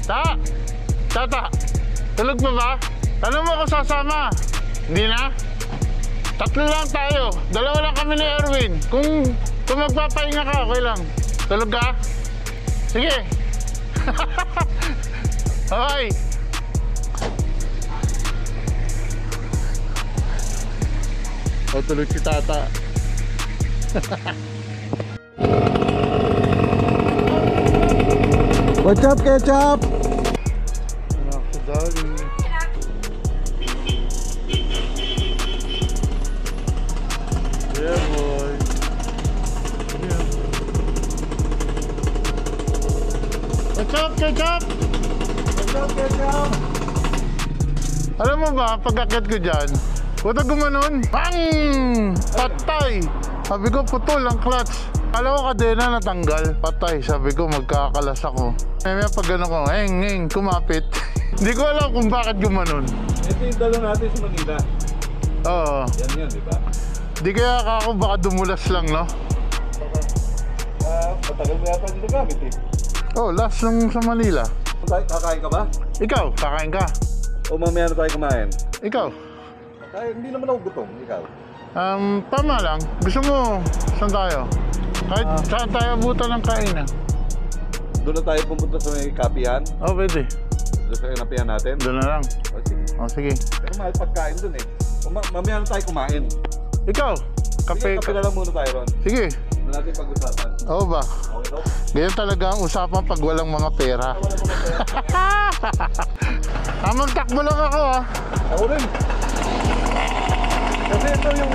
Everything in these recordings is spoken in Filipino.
Tata, tulog pa ba? Tanong mo ako sasama. Hindi na? Tatlo lang tayo. Dalawa lang kami ni Erwin. Kung magpapahinga ka, okay lang. Tulog ka? Sige. Okay. O, tulog si Tata. What's up, Ketchup? Anak si Daddy. Yeah, boy. Yeah. What's up, Ketchup? What's up, Ketchup? Alam mo ba, pag-akit ko dyan, puta gumanon, pang! Patay! Sabi ko, putol ang clutch. Alam ko kadena natanggal, patay. Sabi ko, magkakalas ako. May pag gano'n ko, kumapit. Hindi ko alam kung bakit gumanon. Ito yung dalo natin sa Manila. Oo. Yan, di ba? Di kaya ako baka dumulas lang, no? Matagal mo yata dito gamit eh. Oh, last lang sa Manila. Kakain ka ba? Ikaw, kakain ka? O mamaya na tayo kumain? Ikaw? Hindi naman ako gutom, ikaw. Tama lang. Gusto mo, saan tayo? Kahit saan tayo abutan ng kainan. Doon na tayo pumunta sa may kapihan. Oh, pwede. Doon sa kinapihan natin. Doon na lang. O sige. Oh, sige. Pero mahal pagkain doon eh. Mamaya na tayo kumain. Ikaw, Sige, kape na lang muna tayo ron. Sige. Doon natin pag-usapan. Oo ba? Okay daw? Ganyan talaga ang usapan pag walang mga pera. Wala mga pera. Magtakbo lang ako, ha? Ako rin. Kasi ito yung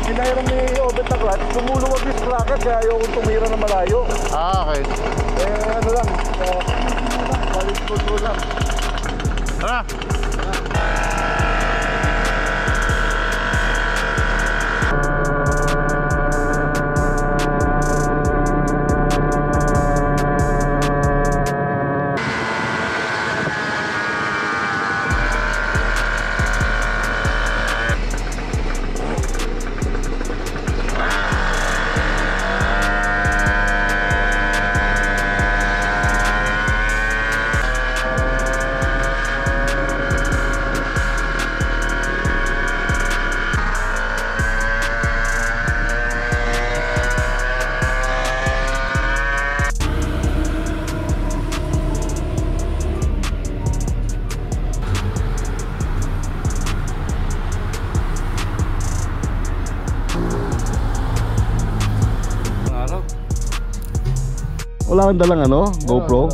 ginairam ni Obet na clutch, lumuluwag yung sprocket kaya ayaw kong tumira na malayo. Okay. Ano lang, quality control lang. Tara. Wala kang dalang ano? GoPro?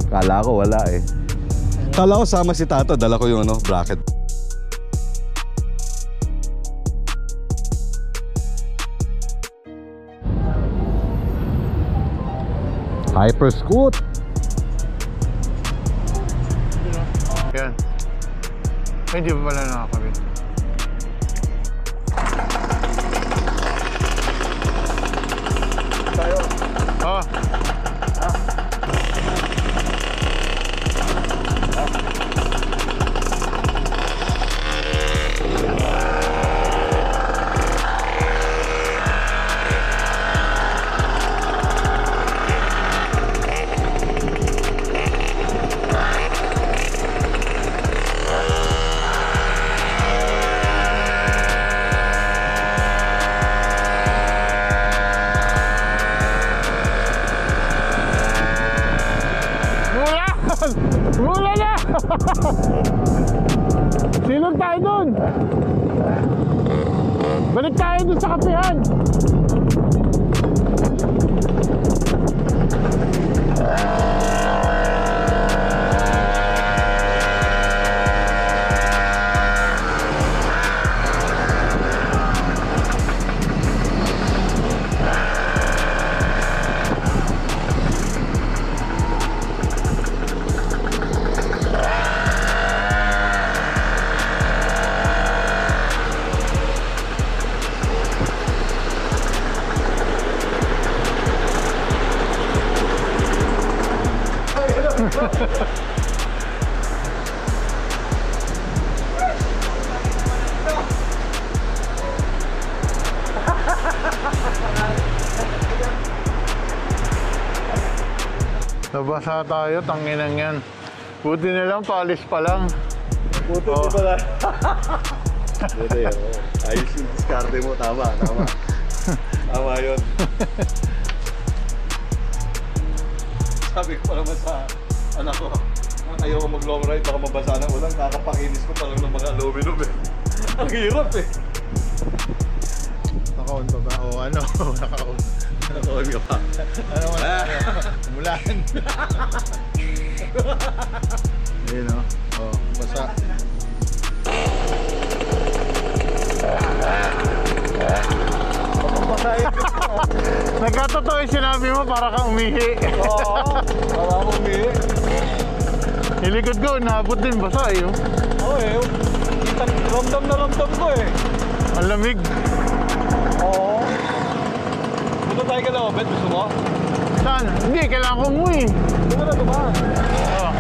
Kala ko wala eh. Kala ko sama si Tata, dala ko yung ano, bracket. Hyper Scoot. Yan. Ay, di ba pala nakakabit? Tayo. Oh. Mula na! Silog tayo dun! Balik tayo dun sa kapihan! Nabasa tayo, tanginang yan. Buti na lang, paalis pa lang. Puto Oh. pala. Buti, ayos yung diskarte mo. Tama. Tama yun. Sabi ko pa naman sa anak ko, ayaw ko mag long ride, baka mabasa ng ulan. Kakapakinis ko pa lang ng mga aluminum eh. Ang hirap eh. Naka-on pa ba? O ano? Naka-on. Naka-on ka pa. Ano man? Umulan. Ayun o. Oh, basa. Nagkatotoo yung sinabi mo para kang umihi. Oo, para akong umihi. Ilikod ko, naabot din basa eh. Oh. Oo eh, ramdam na ramdam ko eh. Ang lamig. Oo. Punta tayo ka na, Bet, gusto mo? Saan? Hindi, kailangan ko umuwi. Hindi ka na dumaan. Oh.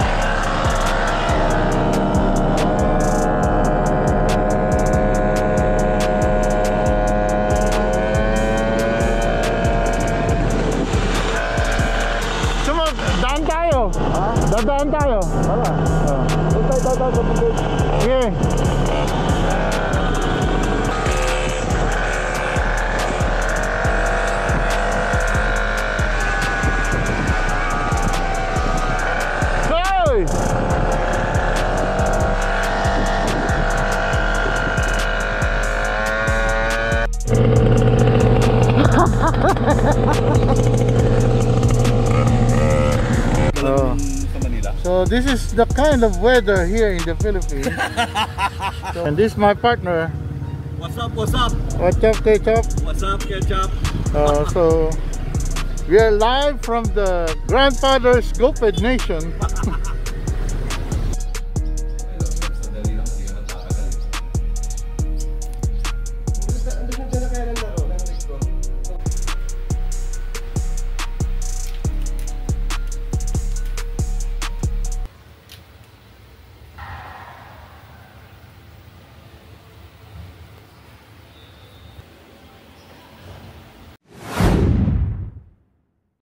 Sumo, daan tayo. Ha? Dadaan tayo. Tara. Oh. Doon tayo sa bundok. Sige. Hoy! Oh. Sa Manila. So this is the kind of weather here in the Philippines. And this is my partner. What's up, what's up? What's up, Ketchup? What's up, Ketchup? So we are live from the grandfather's Goped Nation.